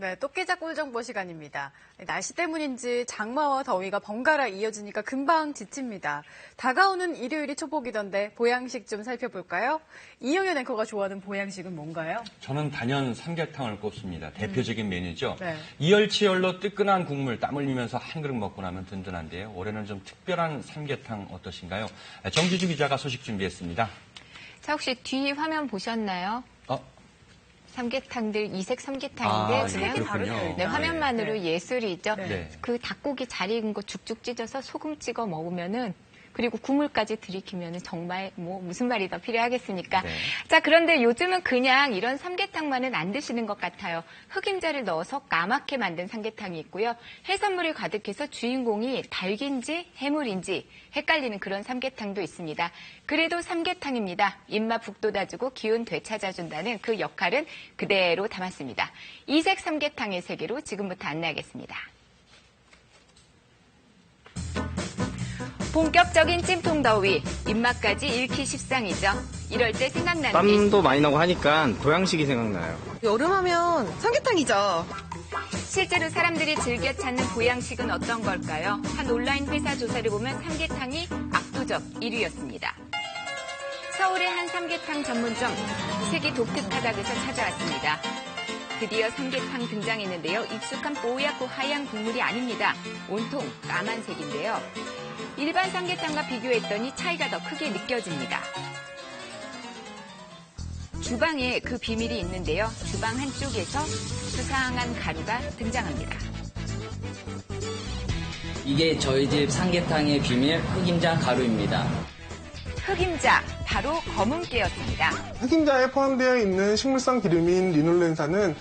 네, 토끼자 꿀정보 시간입니다. 날씨 때문인지 장마와 더위가 번갈아 이어지니까 금방 지칩니다. 다가오는 일요일이 초복이던데 보양식 좀 살펴볼까요? 이영현 앵커가 좋아하는 보양식은 뭔가요? 저는 단연 삼계탕을 꼽습니다. 대표적인 메뉴죠. 네. 이열치열로 뜨끈한 국물 땀 흘리면서 한 그릇 먹고 나면 든든한데요. 올해는 좀 특별한 삼계탕 어떠신가요? 정지주 기자가 소식 준비했습니다. 자, 혹시 뒤 화면 보셨나요? 삼계탕들 이색 삼계탕인데 그냥 그렇군요. 네, 화면만으로 예술이죠. 네. 그 닭고기 잘 익은 거 죽죽 찢어서 소금 찍어 먹으면은 그리고 국물까지 들이키면은 정말 무슨 말이 더 필요하겠습니까? 네. 자, 그런데 요즘은 그냥 이런 삼계탕만은 안 드시는 것 같아요. 흑임자를 넣어서 까맣게 만든 삼계탕이 있고요. 해산물이 가득해서 주인공이 닭인지 해물인지 헷갈리는 그런 삼계탕도 있습니다. 그래도 삼계탕입니다. 입맛 북돋아주고 기운 되찾아준다는 그 역할은 그대로 담았습니다. 이색 삼계탕의 세계로 지금부터 안내하겠습니다. 본격적인 찜통 더위, 입맛까지 잃기 십상이죠. 이럴 때 생각나는 게 땀도 많이 나고 하니까 보양식이 생각나요. 여름하면 삼계탕이죠. 실제로 사람들이 즐겨 찾는 보양식은 어떤 걸까요? 한 온라인 회사 조사를 보면 삼계탕이 압도적 1위였습니다. 서울의 한 삼계탕 전문점, 색이 독특하다고해서 찾아왔습니다. 드디어 삼계탕 등장했는데요. 익숙한 뽀얗고 하얀 국물이 아닙니다. 온통 까만색인데요. 일반 삼계탕과 비교했더니 차이가 더 크게 느껴집니다. 주방에 그 비밀이 있는데요. 주방 한쪽에서 수상한 가루가 등장합니다. 이게 저희 집 삼계탕의 비밀 흑임자 가루입니다. 흑임자, 바로 검은깨였습니다. 흑임자에 포함되어 있는 식물성 기름인 리놀렌산은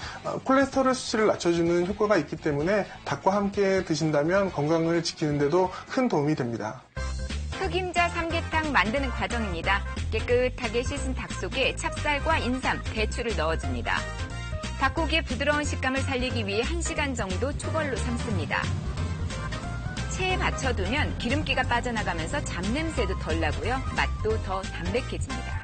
콜레스테롤 수치를 낮춰주는 효과가 있기 때문에 닭과 함께 드신다면 건강을 지키는 데도 큰 도움이 됩니다. 흑임자 삼계탕 만드는 과정입니다. 깨끗하게 씻은 닭 속에 찹쌀과 인삼, 대추를 넣어줍니다. 닭고기의 부드러운 식감을 살리기 위해 1시간 정도 초벌로 삶습니다. 체에 받쳐두면 기름기가 빠져나가면서 잡냄새도 덜 나고요. 맛도 더 담백해집니다.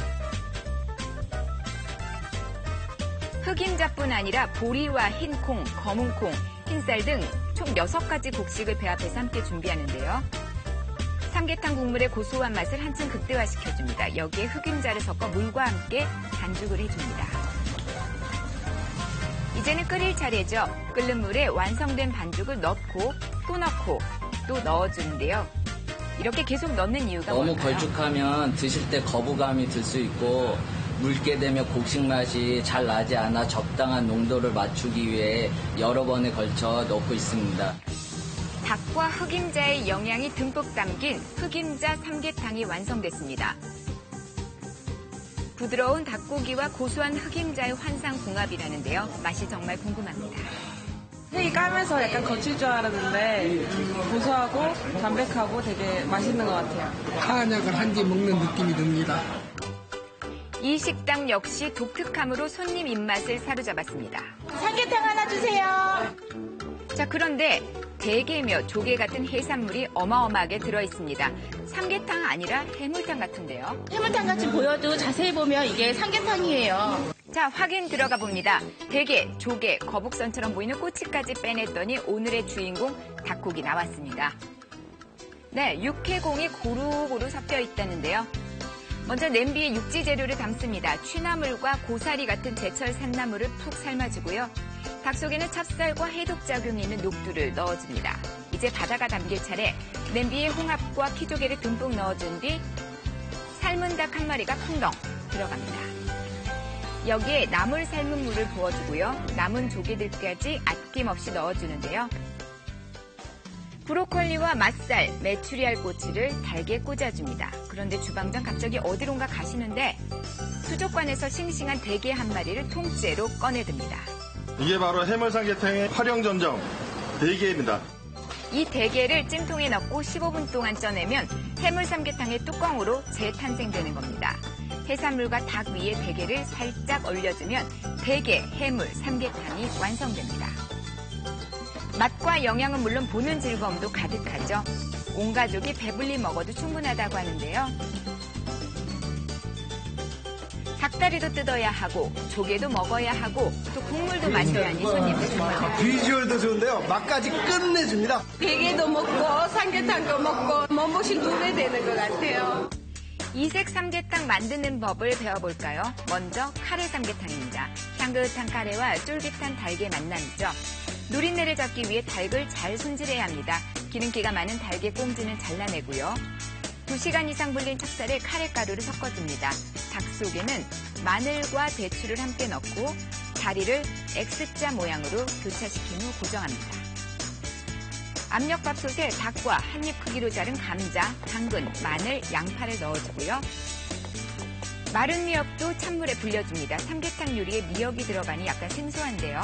흑임자뿐 아니라 보리와 흰콩, 검은콩, 흰쌀 등 총 6가지 곡식을 배합해서 함께 준비하는데요. 삼계탕 국물의 고소한 맛을 한층 극대화시켜줍니다. 여기에 흑임자를 섞어 물과 함께 반죽을 해줍니다. 이제는 끓일 차례죠. 끓는 물에 완성된 반죽을 넣고 또 넣고 또 넣어주는데요. 이렇게 계속 넣는 이유가 너무 뭘까요? 걸쭉하면 드실 때 거부감이 들 수 있고 묽게 되면 곡식 맛이 잘 나지 않아 적당한 농도를 맞추기 위해 여러 번에 걸쳐 넣고 있습니다. 닭과 흑임자의 영양이 듬뿍 담긴 흑임자 삼계탕이 완성됐습니다. 부드러운 닭고기와 고소한 흑임자의 환상궁합이라는데요. 맛이 정말 궁금합니다. 색이 까면서 약간 거칠 줄 알았는데 고소하고 담백하고 되게 맛있는 것 같아요. 한약을 한 개 먹는 느낌이 듭니다. 이 식당 역시 독특함으로 손님 입맛을 사로잡았습니다. 삼계탕 하나 주세요. 자, 그런데 대게며 조개 같은 해산물이 어마어마하게 들어있습니다. 삼계탕 아니라 해물탕 같은데요. 해물탕 같이 보여도 자세히 보면 이게 삼계탕이에요. 자, 확인 들어가 봅니다. 대게, 조개, 거북선처럼 보이는 꼬치까지 빼냈더니 오늘의 주인공 닭고기 나왔습니다. 네, 육해공이 고루고루 섞여 있다는데요. 먼저 냄비에 육지 재료를 담습니다. 취나물과 고사리 같은 제철 산나물을 푹 삶아주고요. 닭 속에는 찹쌀과 해독작용이 있는 녹두를 넣어줍니다. 이제 바다가 담길 차례 냄비에 홍합과 키조개를 듬뿍 넣어준 뒤 삶은 닭 한 마리가 텅덩 들어갑니다. 여기에 나물 삶은 물을 부어주고요. 남은 조개들까지 아낌없이 넣어주는데요. 브로콜리와 맛살, 메추리알 꼬치를 달게 꽂아줍니다. 그런데 주방장 갑자기 어디론가 가시는데 수족관에서 싱싱한 대게 한 마리를 통째로 꺼내듭니다. 이게 바로 해물삼계탕의 활용점정 대게입니다. 이 대게를 찜통에 넣고 15분 동안 쪄내면 해물삼계탕의 뚜껑으로 재탄생되는 겁니다. 해산물과 닭 위에 대게를 살짝 올려주면 대게, 해물, 삼계탕이 완성됩니다. 맛과 영양은 물론 보는 즐거움도 가득하죠. 온 가족이 배불리 먹어도 충분하다고 하는데요. 닭다리도 뜯어야 하고 조개도 먹어야 하고 또 국물도 마셔야 하니 손님들 정말 비주얼도 좋은데요. 맛까지 끝내줍니다. 베개도 먹고 삼계탕도 먹고 몸보신 2배 되는 것 같아요. 이색 삼계탕 만드는 법을 배워볼까요? 먼저 카레 삼계탕입니다. 향긋한 카레와 쫄깃한 닭의 만남이죠. 누린내를 잡기 위해 닭을 잘 손질해야 합니다. 기름기가 많은 닭의 꽁지는 잘라내고요. 2시간 이상 불린 찹쌀에 카레가루를 섞어줍니다. 닭 속에는 마늘과 대추를 함께 넣고 다리를 X자 모양으로 교차시킨 후 고정합니다. 압력밥솥에 닭과 한입 크기로 자른 감자, 당근, 마늘, 양파를 넣어주고요. 마른 미역도 찬물에 불려줍니다. 삼계탕 요리에 미역이 들어가니 약간 생소한데요.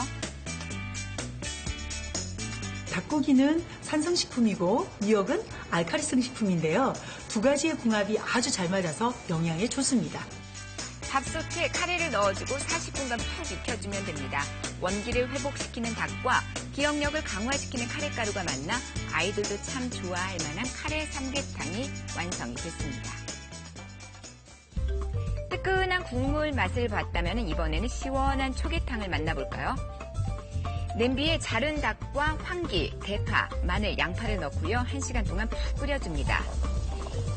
닭고기는 산성식품이고 미역은 알칼리성 식품인데요. 두 가지의 궁합이 아주 잘 맞아서 영양에 좋습니다. 밥솥에 카레를 넣어주고 40분간 푹 익혀주면 됩니다. 원기를 회복시키는 닭과 기억력을 강화시키는 카레가루가 만나 아이들도 참 좋아할 만한 카레 삼계탕이 완성이 됐습니다. 뜨끈한 국물 맛을 봤다면 이번에는 시원한 초계탕을 만나볼까요? 냄비에 자른 닭과 황기, 대파, 마늘, 양파를 넣고요. 1시간 동안 푹 끓여줍니다.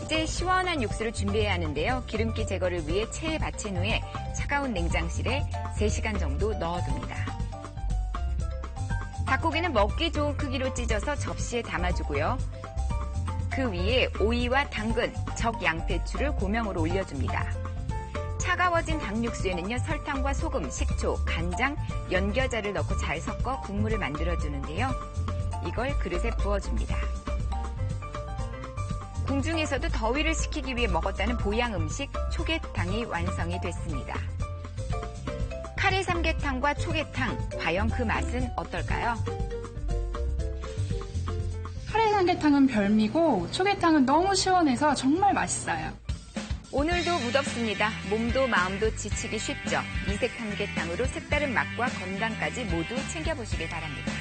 이제 시원한 육수를 준비해야 하는데요. 기름기 제거를 위해 체에 받친 후에 차가운 냉장실에 3시간 정도 넣어둡니다. 닭고기는 먹기 좋은 크기로 찢어서 접시에 담아주고요. 그 위에 오이와 당근, 적 양배추를 고명으로 올려줍니다. 차가워진 닭육수에는요, 설탕과 소금, 식초, 간장, 연겨자를 넣고 잘 섞어 국물을 만들어주는데요. 이걸 그릇에 부어줍니다. 궁중에서도 더위를 식히기 위해 먹었다는 보양 음식 초계탕이 완성이 됐습니다. 카레 삼계탕과 초계탕, 과연 그 맛은 어떨까요? 카레 삼계탕은 별미고 초계탕은 너무 시원해서 정말 맛있어요. 오늘도 무덥습니다. 몸도 마음도 지치기 쉽죠. 이색 삼계탕으로 색다른 맛과 건강까지 모두 챙겨보시길 바랍니다.